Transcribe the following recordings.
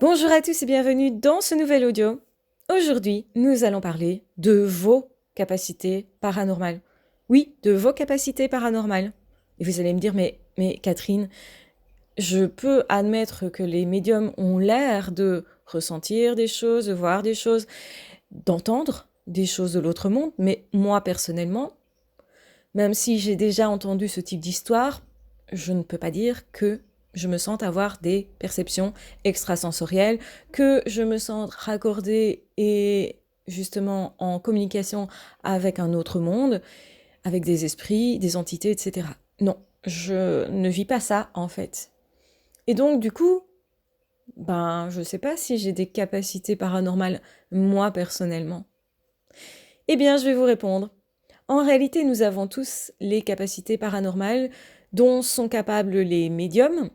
Bonjour à tous et bienvenue dans ce nouvel audio. Aujourd'hui, nous allons parler de vos capacités paranormales. Oui, de vos capacités paranormales. Et vous allez me dire, mais Catherine, je peux admettre que les médiums ont l'air de ressentir des choses, de voir des choses, d'entendre des choses de l'autre monde, mais moi personnellement, même si j'ai déjà entendu ce type d'histoire, je ne peux pas dire que je me sente avoir des perceptions extrasensorielles, que je me sente raccordée et justement en communication avec un autre monde, avec des esprits, des entités, etc. Non, je ne vis pas ça en fait. Et donc du coup, je ne sais pas si j'ai des capacités paranormales moi personnellement. Eh bien, je vais vous répondre. En réalité, nous avons tous les capacités paranormales dont sont capables les médiums.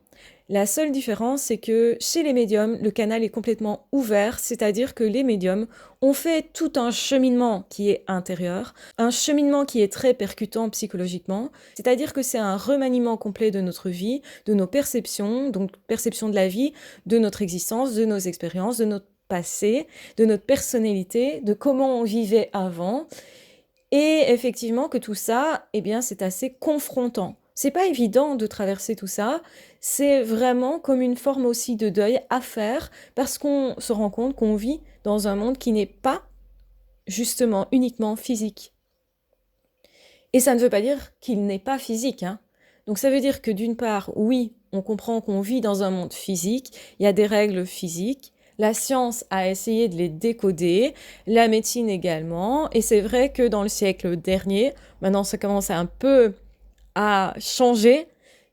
La seule différence, c'est que chez les médiums, le canal est complètement ouvert, c'est-à-dire que les médiums ont fait tout un cheminement qui est intérieur, un cheminement qui est très percutant psychologiquement, c'est-à-dire que c'est un remaniement complet de notre vie, de nos perceptions, donc perception de la vie, de notre existence, de nos expériences, de notre passé, de notre personnalité, de comment on vivait avant. Et effectivement que tout ça, eh bien, c'est assez confrontant. C'est pas évident de traverser tout ça. C'est vraiment comme une forme aussi de deuil à faire parce qu'on se rend compte qu'on vit dans un monde qui n'est pas justement uniquement physique. Et ça ne veut pas dire qu'il n'est pas physique, hein. Donc ça veut dire que d'une part, oui, on comprend qu'on vit dans un monde physique, il y a des règles physiques, la science a essayé de les décoder, la médecine également, et c'est vrai que dans le siècle dernier, maintenant ça commence un peu à changer,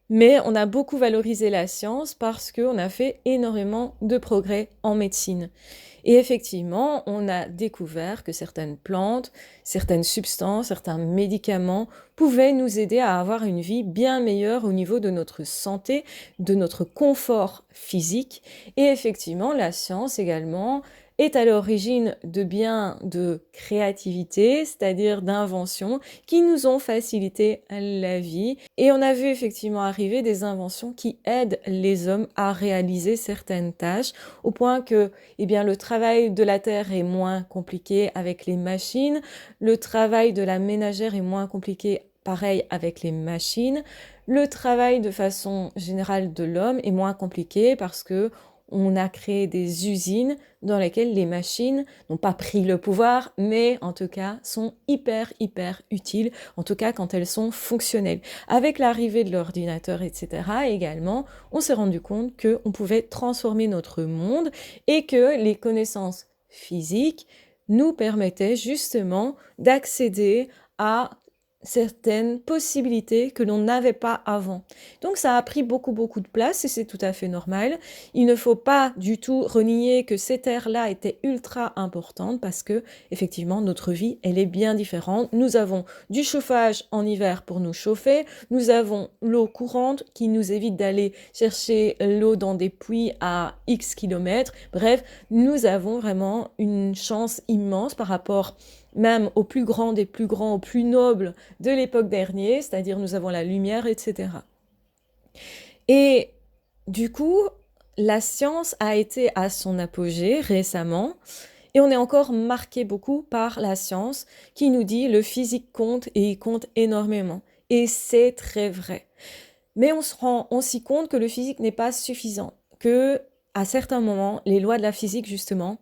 mais on a beaucoup valorisé la science parce qu'on a fait énormément de progrès en médecine. Et effectivement, on a découvert que certaines plantes, certaines substances, certains médicaments pouvaient nous aider à avoir une vie bien meilleure au niveau de notre santé, de notre confort physique. Et effectivement, la science également est à l'origine de bien de créativité, c'est-à-dire d'inventions qui nous ont facilité la vie. Et on a vu effectivement arriver des inventions qui aident les hommes à réaliser certaines tâches, au point que le travail de la terre est moins compliqué avec les machines, le travail de la ménagère est moins compliqué pareil avec les machines, le travail de façon générale de l'homme est moins compliqué parce que on a créé des usines dans lesquelles les machines n'ont pas pris le pouvoir, mais en tout cas sont hyper utiles, en tout cas quand elles sont fonctionnelles. Avec l'arrivée de l'ordinateur, etc. également, on s'est rendu compte qu'on pouvait transformer notre monde et que les connaissances physiques nous permettaient justement d'accéder à certaines possibilités que l'on n'avait pas avant. Donc ça a pris beaucoup de place et c'est tout à fait normal. Il ne faut pas du tout renier que cette ère-là était ultra importante parce que effectivement notre vie elle est bien différente. Nous avons du chauffage en hiver pour nous chauffer, nous avons l'eau courante qui nous évite d'aller chercher l'eau dans des puits à X kilomètres. Bref, nous avons vraiment une chance immense par rapport même aux plus grands des plus grands, aux plus nobles de l'époque dernière, c'est-à-dire nous avons la lumière, etc. Et du coup, la science a été à son apogée récemment, et on est encore marqué beaucoup par la science qui nous dit le physique compte et il compte énormément. Et c'est très vrai. Mais on s'y compte que le physique n'est pas suffisant, que à certains moments, les lois de la physique justement,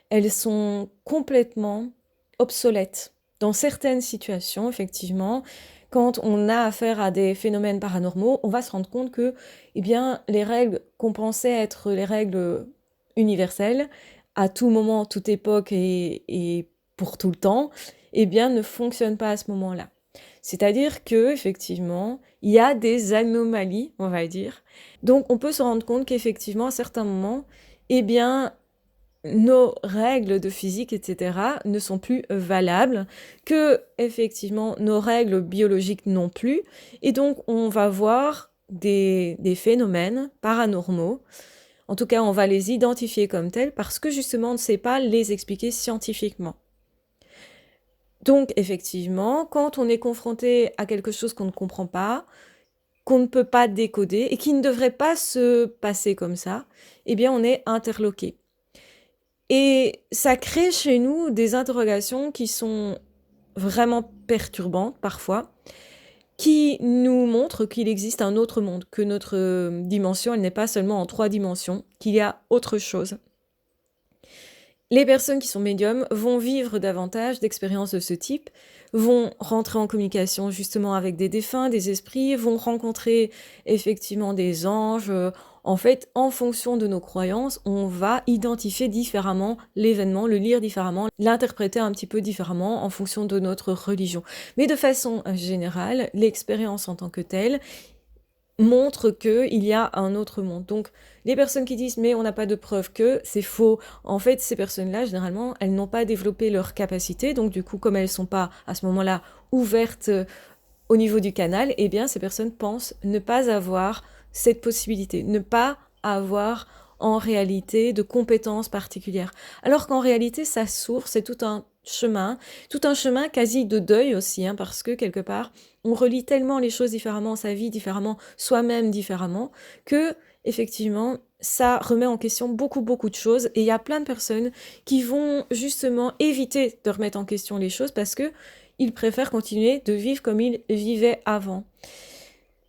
elles sont complètement obsolètes. Dans certaines situations, effectivement, quand on a affaire à des phénomènes paranormaux, on va se rendre compte que, les règles qu'on pensait être les règles universelles, à tout moment, toute époque et pour tout le temps, ne fonctionnent pas à ce moment-là. C'est-à-dire que, effectivement, il y a des anomalies, on va dire. Donc, on peut se rendre compte qu'effectivement, à certains moments, nos règles de physique, etc., ne sont plus valables, que, effectivement, nos règles biologiques non plus. Et donc, on va voir des phénomènes paranormaux. En tout cas, on va les identifier comme tels parce que, justement, on ne sait pas les expliquer scientifiquement. Donc, effectivement, quand on est confronté à quelque chose qu'on ne comprend pas, qu'on ne peut pas décoder et qui ne devrait pas se passer comme ça, eh bien on est interloqué. Et ça crée chez nous des interrogations qui sont vraiment perturbantes parfois, qui nous montrent qu'il existe un autre monde, que notre dimension, elle n'est pas seulement en 3 dimensions, qu'il y a autre chose. Les personnes qui sont médiums vont vivre davantage d'expériences de ce type, vont rentrer en communication justement avec des défunts, des esprits, vont rencontrer effectivement des anges. En fait, en fonction de nos croyances, on va identifier différemment l'événement, le lire différemment, l'interpréter un petit peu différemment en fonction de notre religion. Mais de façon générale, l'expérience en tant que telle montre qu'il y a un autre monde. Donc, les personnes qui disent « mais on n'a pas de preuve que », c'est faux. En fait, ces personnes-là, généralement, elles n'ont pas développé leur capacité. Donc, du coup, comme elles ne sont pas, à ce moment-là, ouvertes au niveau du canal, eh bien, ces personnes pensent ne pas avoir cette possibilité, ne pas avoir en réalité de compétences particulières. Alors qu'en réalité, ça s'ouvre, c'est tout un chemin quasi de deuil aussi, hein, parce que quelque part, on relie tellement les choses différemment, sa vie différemment, soi-même différemment, que effectivement, ça remet en question beaucoup de choses. Et il y a plein de personnes qui vont justement éviter de remettre en question les choses parce que ils préfèrent continuer de vivre comme ils vivaient avant.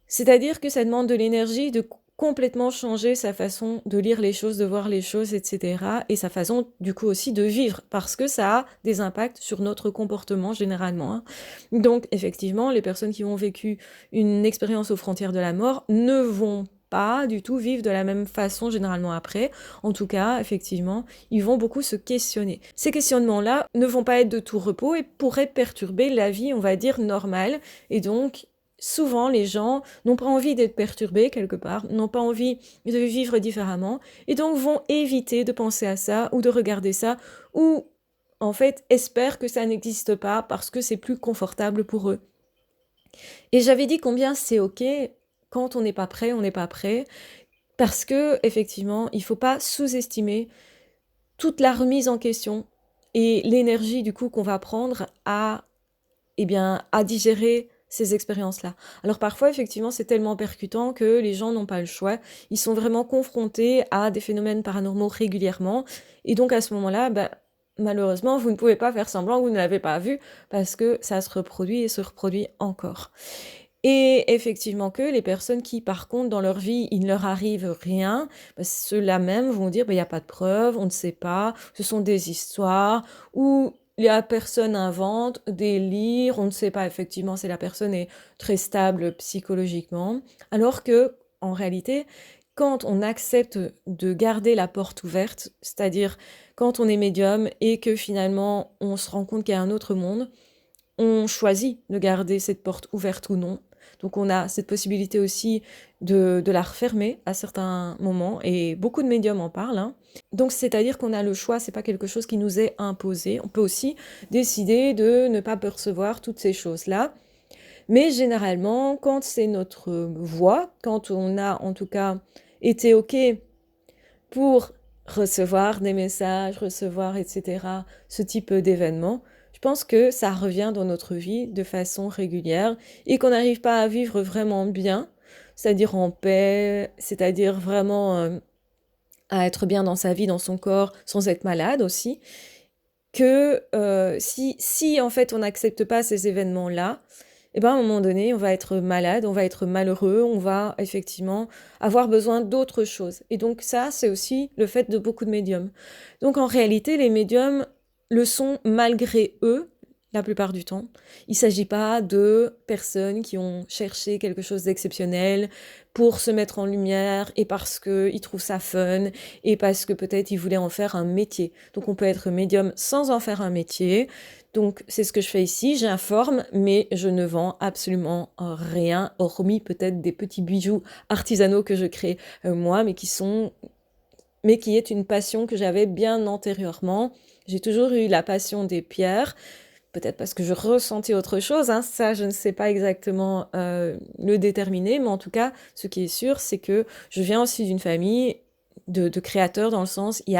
C'est-à-dire que ça demande de l'énergie de complètement changer sa façon de lire les choses, de voir les choses, etc. Et sa façon, du coup, aussi de vivre, parce que ça a des impacts sur notre comportement, généralement, hein. Donc, effectivement, les personnes qui ont vécu une expérience aux frontières de la mort ne vont pas du tout vivre de la même façon, généralement, après. En tout cas, effectivement, ils vont beaucoup se questionner. Ces questionnements-là ne vont pas être de tout repos et pourraient perturber la vie, on va dire, normale. Et donc, souvent, les gens n'ont pas envie d'être perturbés quelque part, n'ont pas envie de vivre différemment, et donc vont éviter de penser à ça ou de regarder ça, ou en fait espèrent que ça n'existe pas parce que c'est plus confortable pour eux. Et j'avais dit combien c'est ok, quand on n'est pas prêt, on n'est pas prêt, parce que effectivement, il ne faut pas sous-estimer toute la remise en question et l'énergie du coup qu'on va prendre à digérer ces expériences-là. Alors parfois, effectivement, c'est tellement percutant que les gens n'ont pas le choix. Ils sont vraiment confrontés à des phénomènes paranormaux régulièrement. Et donc, à ce moment-là, malheureusement, vous ne pouvez pas faire semblant que vous ne l'avez pas vu parce que ça se reproduit et se reproduit encore. Et effectivement que les personnes qui, par contre, dans leur vie, il ne leur arrive rien, ceux-là même vont dire, il n'y a pas de preuves, on ne sait pas, ce sont des histoires, ou la personne invente, délire, on ne sait pas effectivement si la personne est très stable psychologiquement, alors que, en réalité, quand on accepte de garder la porte ouverte, c'est-à-dire quand on est médium et que finalement on se rend compte qu'il y a un autre monde, on choisit de garder cette porte ouverte ou non. Donc on a cette possibilité aussi de la refermer à certains moments, et beaucoup de médiums en parlent, hein. Donc c'est-à-dire qu'on a le choix, c'est pas quelque chose qui nous est imposé. On peut aussi décider de ne pas percevoir toutes ces choses-là. Mais généralement, quand c'est notre voie, quand on a en tout cas été OK pour recevoir des messages, recevoir, etc., ce type d'événement, je pense que ça revient dans notre vie de façon régulière et qu'on n'arrive pas à vivre vraiment bien, c'est-à-dire en paix, c'est-à-dire vraiment à être bien dans sa vie, dans son corps, sans être malade aussi, que si en fait on n'accepte pas ces événements-là, à un moment donné, on va être malade, on va être malheureux, on va effectivement avoir besoin d'autre chose. Et donc ça, c'est aussi le fait de beaucoup de médiums. Donc en réalité, les médiums le sont malgré eux, la plupart du temps. Il ne s'agit pas de personnes qui ont cherché quelque chose d'exceptionnel pour se mettre en lumière et parce qu'ils trouvent ça fun et parce que peut-être ils voulaient en faire un métier. Donc on peut être médium sans en faire un métier. Donc c'est ce que je fais ici, j'informe, mais je ne vends absolument rien, hormis peut-être des petits bijoux artisanaux que je crée moi, mais qui est une passion que j'avais bien antérieurement. J'ai toujours eu la passion des pierres, peut-être parce que je ressentais autre chose, hein, ça je ne sais pas exactement le déterminer, mais en tout cas, ce qui est sûr, c'est que je viens aussi d'une famille de créateurs, dans le sens, il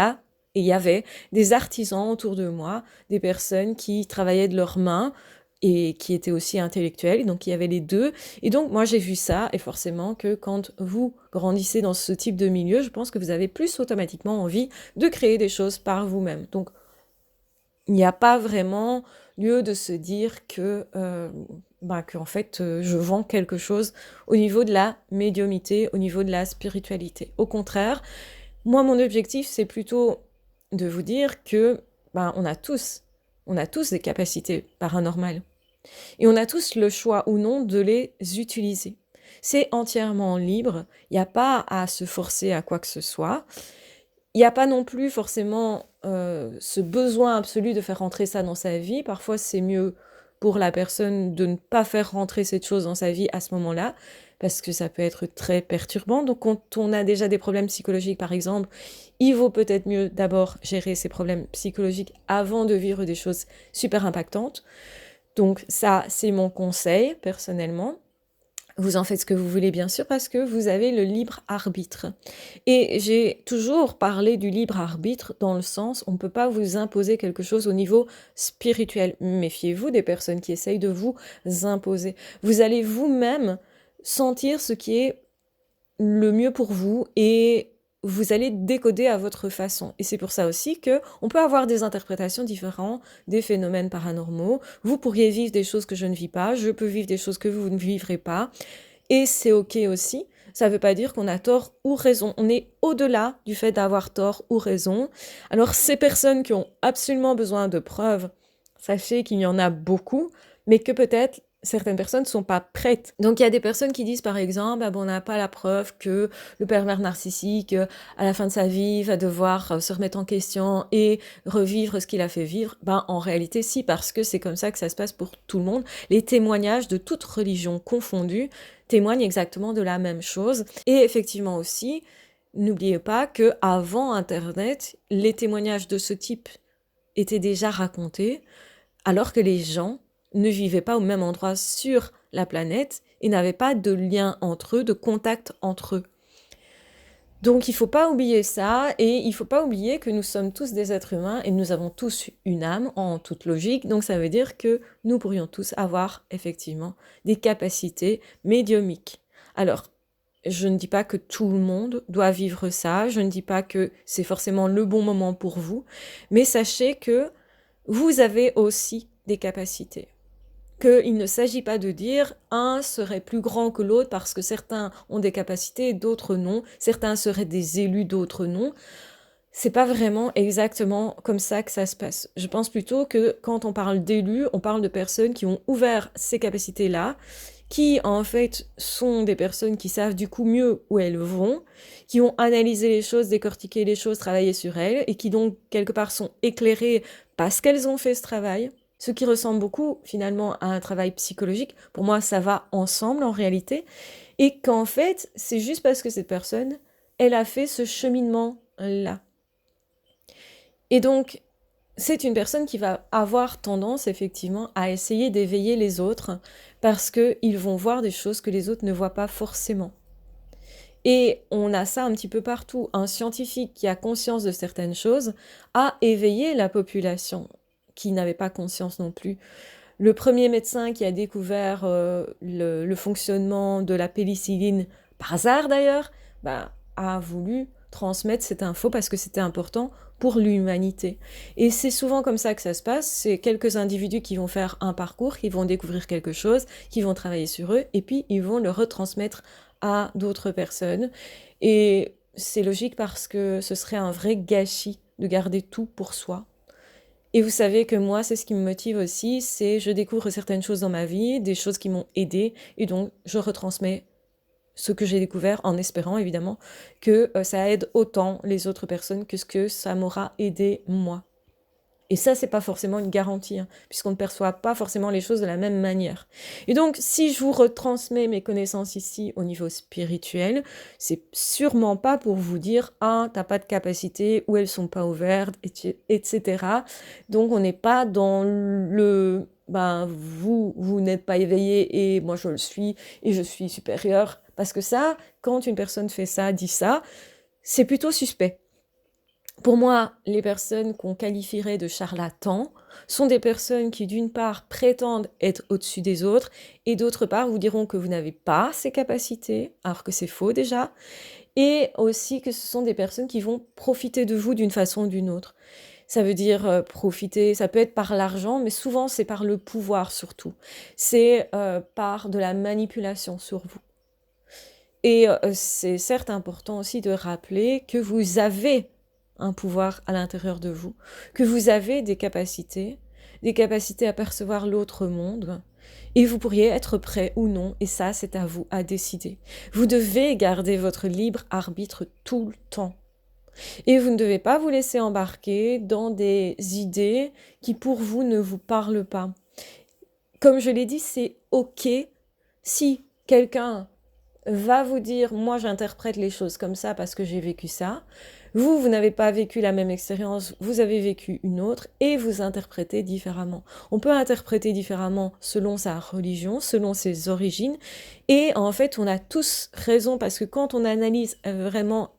y avait des artisans autour de moi, des personnes qui travaillaient de leurs mains, et qui était aussi intellectuel, donc il y avait les deux. Et donc moi j'ai vu ça, et forcément que quand vous grandissez dans ce type de milieu, je pense que vous avez plus automatiquement envie de créer des choses par vous-même. Donc il n'y a pas vraiment lieu de se dire qu'en fait, je vends quelque chose au niveau de la médiumnité, au niveau de la spiritualité. Au contraire, moi, mon objectif, c'est plutôt de vous dire que on a tous des capacités paranormales. Et on a tous le choix ou non de les utiliser. C'est entièrement libre, il n'y a pas à se forcer à quoi que ce soit. Il n'y a pas non plus forcément ce besoin absolu de faire rentrer ça dans sa vie. Parfois, c'est mieux pour la personne de ne pas faire rentrer cette chose dans sa vie à ce moment-là, parce que ça peut être très perturbant. Donc, quand on a déjà des problèmes psychologiques, par exemple, il vaut peut-être mieux d'abord gérer ces problèmes psychologiques avant de vivre des choses super impactantes. Donc ça, c'est mon conseil, personnellement. Vous en faites ce que vous voulez, bien sûr, parce que vous avez le libre arbitre. Et j'ai toujours parlé du libre arbitre dans le sens, on ne peut pas vous imposer quelque chose au niveau spirituel. Méfiez-vous des personnes qui essayent de vous imposer. Vous allez vous-même sentir ce qui est le mieux pour vous et vous allez décoder à votre façon. Et c'est pour ça aussi que on peut avoir des interprétations différentes des phénomènes paranormaux. Vous pourriez vivre des choses que je ne vis pas, je peux vivre des choses que vous ne vivrez pas. Et c'est ok aussi. Ça ne veut pas dire qu'on a tort ou raison. On est au-delà du fait d'avoir tort ou raison. Alors ces personnes qui ont absolument besoin de preuves, sachez qu'il y en a beaucoup, mais que peut-être certaines personnes ne sont pas prêtes. Donc il y a des personnes qui disent par exemple, on n'a pas la preuve que le pervers narcissique, à la fin de sa vie, va devoir se remettre en question et revivre ce qu'il a fait vivre. En réalité, si, parce que c'est comme ça que ça se passe pour tout le monde. Les témoignages de toute religion confondue témoignent exactement de la même chose. Et effectivement aussi, n'oubliez pas que avant Internet, les témoignages de ce type étaient déjà racontés, alors que les gens ne vivaient pas au même endroit sur la planète et n'avaient pas de lien entre eux, de contact entre eux. Donc il ne faut pas oublier ça, et il ne faut pas oublier que nous sommes tous des êtres humains et nous avons tous une âme en toute logique, donc ça veut dire que nous pourrions tous avoir effectivement des capacités médiumiques. Alors, je ne dis pas que tout le monde doit vivre ça, je ne dis pas que c'est forcément le bon moment pour vous, mais sachez que vous avez aussi des capacités. Qu'il ne s'agit pas de dire un serait plus grand que l'autre parce que certains ont des capacités, d'autres non. Certains seraient des élus, d'autres non. C'est pas vraiment exactement comme ça que ça se passe. Je pense plutôt que quand on parle d'élus, on parle de personnes qui ont ouvert ces capacités-là, qui en fait sont des personnes qui savent du coup mieux où elles vont, qui ont analysé les choses, décortiqué les choses, travaillé sur elles, et qui donc quelque part sont éclairées parce qu'elles ont fait ce travail. Ce qui ressemble beaucoup finalement à un travail psychologique. Pour moi, ça va ensemble en réalité. Et qu'en fait, c'est juste parce que cette personne, elle a fait ce cheminement-là. Et donc, c'est une personne qui va avoir tendance effectivement à essayer d'éveiller les autres parce qu'ils vont voir des choses que les autres ne voient pas forcément. Et on a ça un petit peu partout. Un scientifique qui a conscience de certaines choses a éveillé la population qui n'avait pas conscience non plus. Le premier médecin qui a découvert le fonctionnement de la pénicilline, par hasard d'ailleurs, a voulu transmettre cette info parce que c'était important pour l'humanité. Et c'est souvent comme ça que ça se passe, c'est quelques individus qui vont faire un parcours, qui vont découvrir quelque chose, qui vont travailler sur eux, et puis ils vont le retransmettre à d'autres personnes. Et c'est logique parce que ce serait un vrai gâchis de garder tout pour soi. Et vous savez que moi, c'est ce qui me motive aussi, c'est je découvre certaines choses dans ma vie, des choses qui m'ont aidée, et donc je retransmets ce que j'ai découvert en espérant évidemment que ça aide autant les autres personnes que ce que ça m'aura aidé moi. Et ça, c'est pas forcément une garantie, puisqu'on ne perçoit pas forcément les choses de la même manière. Et donc, si je vous retransmets mes connaissances ici au niveau spirituel, c'est sûrement pas pour vous dire « Ah, t'as pas de capacité, ou elles sont pas ouvertes, etc. » Donc, on n'est pas dans le « vous n'êtes pas éveillé et moi je le suis, et je suis supérieur. » Parce que ça, quand une personne fait ça, dit ça, c'est plutôt suspect. Pour moi, les personnes qu'on qualifierait de charlatans sont des personnes qui, d'une part, prétendent être au-dessus des autres, et d'autre part, vous diront que vous n'avez pas ces capacités, alors que c'est faux déjà, et aussi que ce sont des personnes qui vont profiter de vous d'une façon ou d'une autre. Ça veut dire profiter, ça peut être par l'argent, mais souvent c'est par le pouvoir surtout. C'est par de la manipulation sur vous. Et c'est certes important aussi de rappeler que vous avez un pouvoir à l'intérieur de vous, que vous avez des capacités à percevoir l'autre monde, et vous pourriez être prêt ou non, et ça c'est à vous à décider. Vous devez garder votre libre arbitre tout le temps. Et vous ne devez pas vous laisser embarquer dans des idées qui pour vous ne vous parlent pas. Comme je l'ai dit, c'est OK si quelqu'un va vous dire, moi j'interprète les choses comme ça parce que j'ai vécu ça. Vous n'avez pas vécu la même expérience, vous avez vécu une autre et vous interprétez différemment. On peut interpréter différemment selon sa religion, selon ses origines. Et en fait, on a tous raison parce que quand on analyse vraiment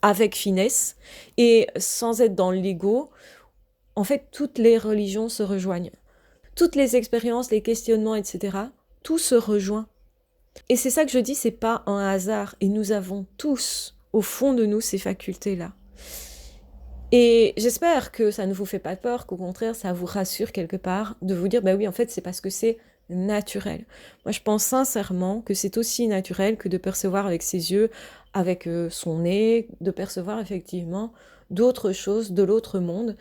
avec finesse et sans être dans l'ego, en fait, toutes les religions se rejoignent. Toutes les expériences, les questionnements, etc., tout se rejoint. Et c'est ça que je dis, c'est pas un hasard. Et nous avons tous, au fond de nous, ces facultés-là. Et j'espère que ça ne vous fait pas peur, qu'au contraire, ça vous rassure quelque part de vous dire, bah oui, en fait, c'est parce que c'est naturel. Moi, je pense sincèrement que c'est aussi naturel que de percevoir avec ses yeux, avec son nez, de percevoir effectivement d'autres choses, de l'autre monde.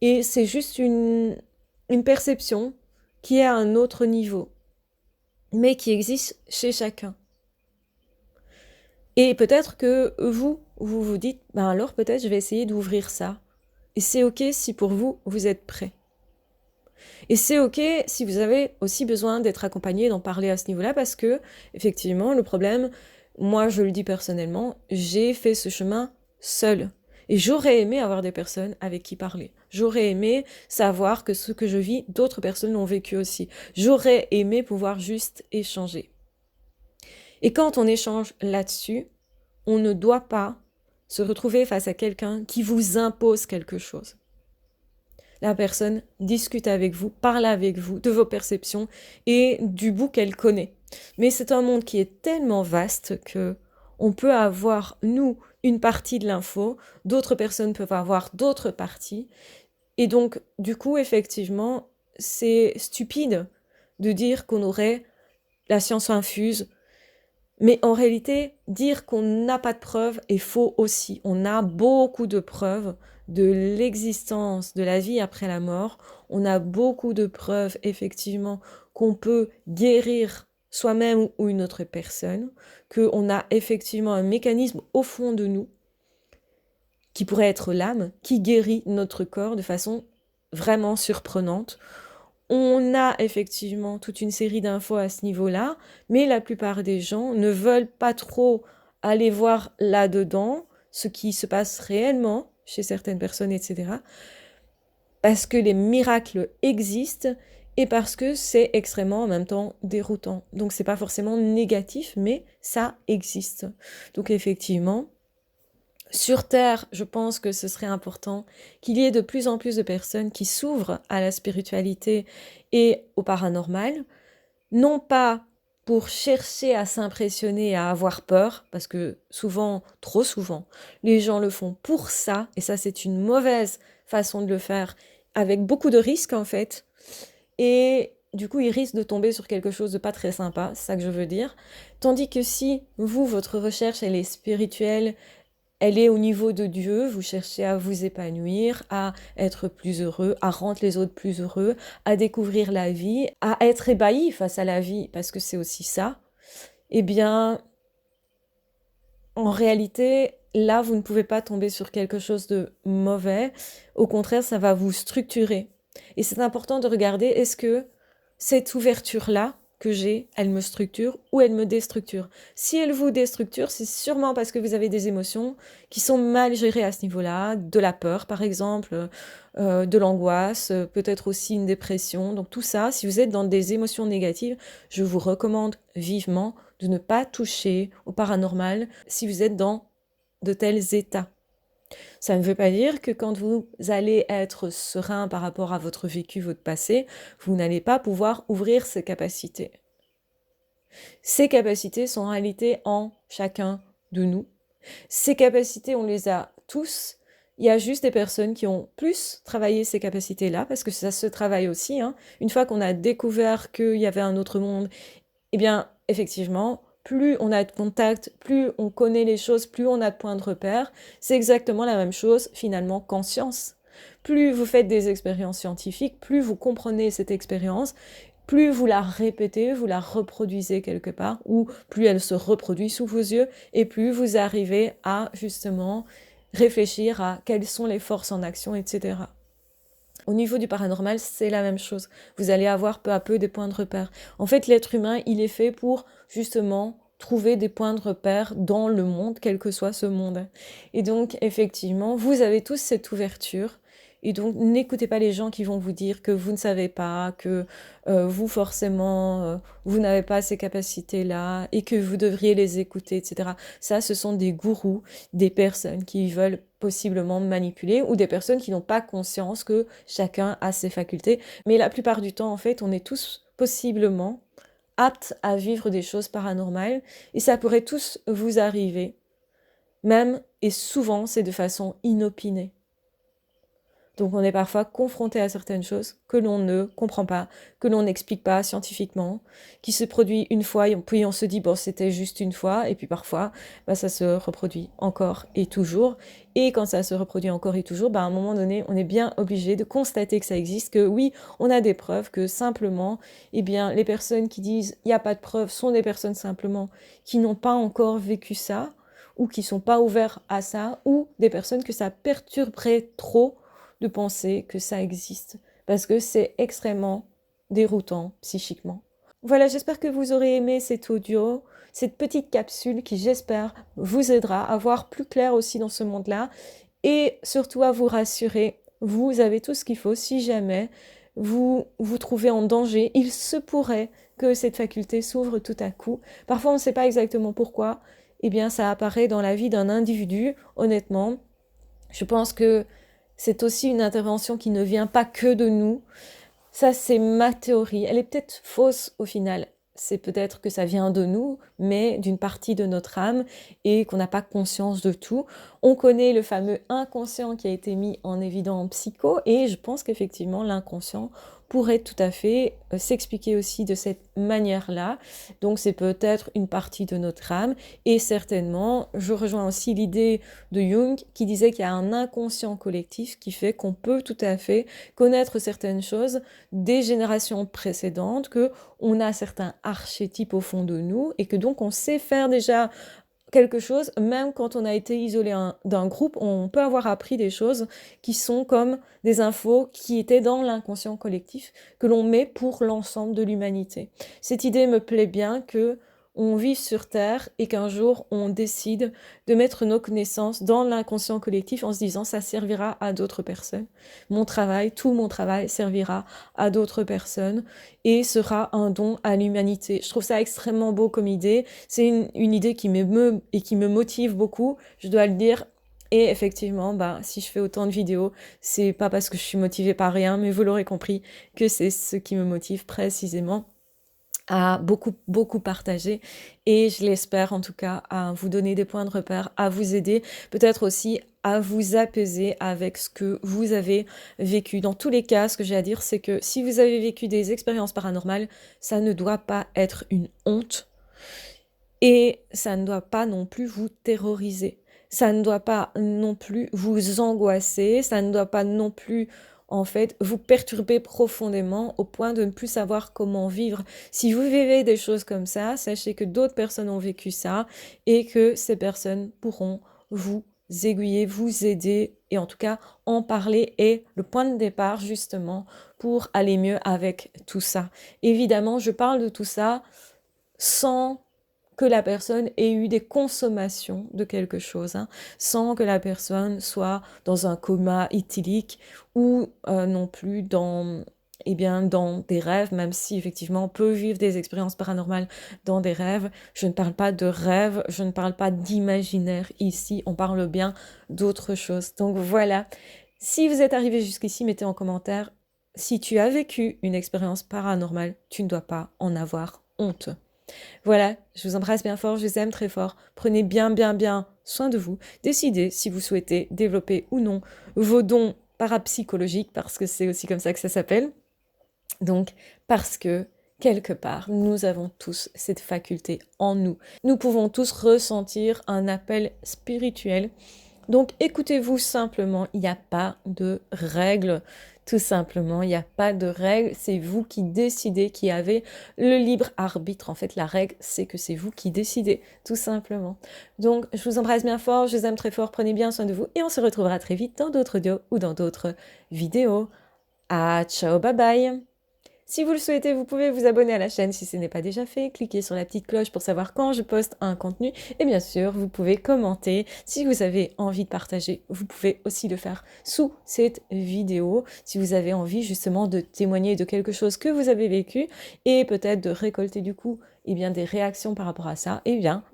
Et c'est juste une perception qui est à un autre niveau, mais qui existe chez chacun. Et peut-être que vous vous dites, ben alors peut-être je vais essayer d'ouvrir ça. Et c'est ok si pour vous, vous êtes prêt. Et c'est ok si vous avez aussi besoin d'être accompagné, d'en parler à ce niveau-là, parce que, effectivement, le problème, moi je le dis personnellement, j'ai fait ce chemin seul. Et j'aurais aimé avoir des personnes avec qui parler. J'aurais aimé savoir que ce que je vis, d'autres personnes l'ont vécu aussi. J'aurais aimé pouvoir juste échanger. Et quand on échange là-dessus, on ne doit pas se retrouver face à quelqu'un qui vous impose quelque chose. La personne discute avec vous, parle avec vous de vos perceptions et du bout qu'elle connaît. Mais c'est un monde qui est tellement vaste que on peut avoir, nous, une partie de l'info, d'autres personnes peuvent avoir d'autres parties. Et donc, du coup, effectivement, c'est stupide de dire qu'on aurait la science infuse. Mais en réalité, dire qu'on n'a pas de preuves est faux aussi. On a beaucoup de preuves de l'existence de la vie après la mort. On a beaucoup de preuves, effectivement, qu'on peut guérir soi-même ou une autre personne, qu'on a effectivement un mécanisme au fond de nous, qui pourrait être l'âme, qui guérit notre corps de façon vraiment surprenante. On a effectivement toute une série d'infos à ce niveau-là, mais la plupart des gens ne veulent pas trop aller voir là-dedans ce qui se passe réellement chez certaines personnes, etc. Parce que les miracles existent et parce que c'est extrêmement en même temps déroutant. Donc c'est pas forcément négatif, mais ça existe. Donc effectivement, sur Terre, je pense que ce serait important qu'il y ait de plus en plus de personnes qui s'ouvrent à la spiritualité et au paranormal, non pas pour chercher à s'impressionner, à avoir peur, parce que souvent, trop souvent, les gens le font pour ça, et ça c'est une mauvaise façon de le faire, avec beaucoup de risques en fait, et du coup ils risquent de tomber sur quelque chose de pas très sympa, c'est ça que je veux dire, tandis que si vous, votre recherche elle est spirituelle, elle est au niveau de Dieu, vous cherchez à vous épanouir, à être plus heureux, à rendre les autres plus heureux, à découvrir la vie, à être ébahi face à la vie, parce que c'est aussi ça. Eh bien, en réalité, là, vous ne pouvez pas tomber sur quelque chose de mauvais. Au contraire, ça va vous structurer. Et c'est important de regarder, est-ce que cette ouverture-là que j'ai, elle me structure ou elle me déstructure. Si elle vous déstructure, c'est sûrement parce que vous avez des émotions qui sont mal gérées à ce niveau-là, de la peur par exemple, de l'angoisse, peut-être aussi une dépression. Donc tout ça, si vous êtes dans des émotions négatives, je vous recommande vivement de ne pas toucher au paranormal si vous êtes dans de tels états. Ça ne veut pas dire que quand vous allez être serein par rapport à votre vécu, votre passé, vous n'allez pas pouvoir ouvrir ces capacités. Ces capacités sont en réalité en chacun de nous. Ces capacités, on les a tous. Il y a juste des personnes qui ont plus travaillé ces capacités-là, parce que ça se travaille aussi, hein. Une fois qu'on a découvert qu'il y avait un autre monde, eh bien, effectivement, plus on a de contact, plus on connaît les choses, plus on a de points de repère. C'est exactement la même chose, finalement, qu'en science. Plus vous faites des expériences scientifiques, plus vous comprenez cette expérience, plus vous la répétez, vous la reproduisez quelque part, ou plus elle se reproduit sous vos yeux, et plus vous arrivez à, justement, réfléchir à quelles sont les forces en action, etc. Au niveau du paranormal, c'est la même chose. Vous allez avoir peu à peu des points de repère. En fait, l'être humain, il est fait pour, justement, trouver des points de repère dans le monde, quel que soit ce monde. Et donc, effectivement, vous avez tous cette ouverture. Et donc, n'écoutez pas les gens qui vont vous dire que vous ne savez pas, que vous, forcément, vous n'avez pas ces capacités-là et que vous devriez les écouter, etc. Ça, ce sont des gourous, des personnes qui veulent possiblement manipuler ou des personnes qui n'ont pas conscience que chacun a ses facultés. Mais la plupart du temps, en fait, on est tous possiblement aptes à vivre des choses paranormales et ça pourrait tous vous arriver. Même, et souvent, c'est de façon inopinée. Donc on est parfois confronté à certaines choses que l'on ne comprend pas, que l'on n'explique pas scientifiquement, qui se produit une fois, et puis on se dit, bon, c'était juste une fois, et puis parfois, bah, ça se reproduit encore et toujours. Et quand ça se reproduit encore et toujours, bah, à un moment donné, on est bien obligé de constater que ça existe, que oui, on a des preuves, que simplement, eh bien, les personnes qui disent, il n'y a pas de preuves, sont des personnes simplement qui n'ont pas encore vécu ça, ou qui sont pas ouverts à ça, ou des personnes que ça perturberait trop de penser que ça existe, parce que c'est extrêmement déroutant psychiquement. Voilà, j'espère que vous aurez aimé cet audio, cette petite capsule qui, j'espère, vous aidera à voir plus clair aussi dans ce monde-là, et surtout à vous rassurer, vous avez tout ce qu'il faut si jamais vous vous trouvez en danger. Il se pourrait que cette faculté s'ouvre tout à coup. Parfois, on ne sait pas exactement pourquoi. Eh bien, ça apparaît dans la vie d'un individu, honnêtement. Je pense que c'est aussi une intervention qui ne vient pas que de nous. Ça, c'est ma théorie. Elle est peut-être fausse au final. C'est peut-être que ça vient de nous, mais d'une partie de notre âme et qu'on n'a pas conscience de tout. On connaît le fameux inconscient qui a été mis en évidence en psycho et je pense qu'effectivement l'inconscient pourrait tout à fait s'expliquer aussi de cette manière-là. Donc c'est peut-être une partie de notre âme et certainement, je rejoins aussi l'idée de Jung qui disait qu'il y a un inconscient collectif qui fait qu'on peut tout à fait connaître certaines choses des générations précédentes, que on a certains archétypes au fond de nous et que donc on sait faire déjà quelque chose, même quand on a été isolé d'un groupe, on peut avoir appris des choses qui sont comme des infos qui étaient dans l'inconscient collectif, que l'on met pour l'ensemble de l'humanité. Cette idée me plaît bien que on vive sur Terre et qu'un jour on décide de mettre nos connaissances dans l'inconscient collectif en se disant ça servira à d'autres personnes. Mon travail, tout mon travail servira à d'autres personnes et sera un don à l'humanité. Je trouve ça extrêmement beau comme idée. C'est une idée qui m'émeut et qui me motive beaucoup, je dois le dire. Et effectivement, bah, si je fais autant de vidéos, c'est pas parce que je suis motivée par rien, mais vous l'aurez compris que c'est ce qui me motive précisément à beaucoup partager et je l'espère en tout cas à vous donner des points de repère, à vous aider, peut-être aussi à vous apaiser avec ce que vous avez vécu. Dans tous les cas, ce que j'ai à dire, c'est que si vous avez vécu des expériences paranormales, ça ne doit pas être une honte et ça ne doit pas non plus vous terroriser. Ça ne doit pas non plus vous angoisser, ça ne doit pas non plus en fait, vous perturber profondément au point de ne plus savoir comment vivre. Si vous vivez des choses comme ça, sachez que d'autres personnes ont vécu ça et que ces personnes pourront vous aiguiller, vous aider et en tout cas en parler est le point de départ justement pour aller mieux avec tout ça. Évidemment, je parle de tout ça sans que la personne ait eu des consommations de quelque chose, hein, sans que la personne soit dans un coma éthylique ou non plus dans eh bien, dans des rêves, même si effectivement on peut vivre des expériences paranormales dans des rêves. Je ne parle pas de rêves, je ne parle pas d'imaginaire ici, on parle bien d'autre chose. Donc voilà, si vous êtes arrivé jusqu'ici, mettez en commentaire si tu as vécu une expérience paranormale, tu ne dois pas en avoir honte. Voilà, je vous embrasse bien fort, je vous aime très fort. Prenez bien soin de vous. Décidez si vous souhaitez développer ou non vos dons parapsychologiques, parce que c'est aussi comme ça que ça s'appelle. Donc, parce que, quelque part, nous avons tous cette faculté en nous. Nous pouvons tous ressentir un appel spirituel. Donc, écoutez-vous simplement, il n'y a pas de règles. Tout simplement, il n'y a pas de règles. C'est vous qui décidez, qui avez le libre arbitre. En fait, la règle, c'est que c'est vous qui décidez, tout simplement. Donc, je vous embrasse bien fort, je vous aime très fort, prenez bien soin de vous et on se retrouvera très vite dans d'autres audios ou dans d'autres vidéos. Ah, ciao, bye bye! Si vous le souhaitez, vous pouvez vous abonner à la chaîne si ce n'est pas déjà fait, cliquez sur la petite cloche pour savoir quand je poste un contenu et bien sûr, vous pouvez commenter. Si vous avez envie de partager, vous pouvez aussi le faire sous cette vidéo. Si vous avez envie justement de témoigner de quelque chose que vous avez vécu et peut-être de récolter du coup des réactions par rapport à ça,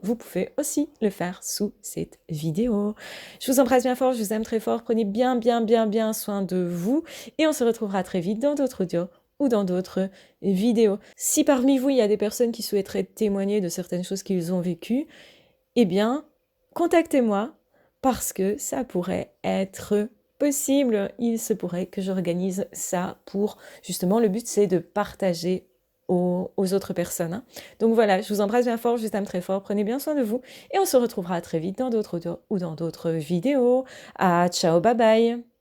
vous pouvez aussi le faire sous cette vidéo. Je vous embrasse bien fort, je vous aime très fort, prenez bien soin de vous et on se retrouvera très vite dans d'autres audios ou dans d'autres vidéos. Si parmi vous, il y a des personnes qui souhaiteraient témoigner de certaines choses qu'ils ont vécues, contactez-moi parce que ça pourrait être possible. Il se pourrait que j'organise ça pour, justement, le but c'est de partager aux autres personnes. Donc voilà, je vous embrasse bien fort, je vous aime très fort, prenez bien soin de vous et on se retrouvera très vite dans d'autres audios ou dans d'autres vidéos. Ah, ciao, bye bye!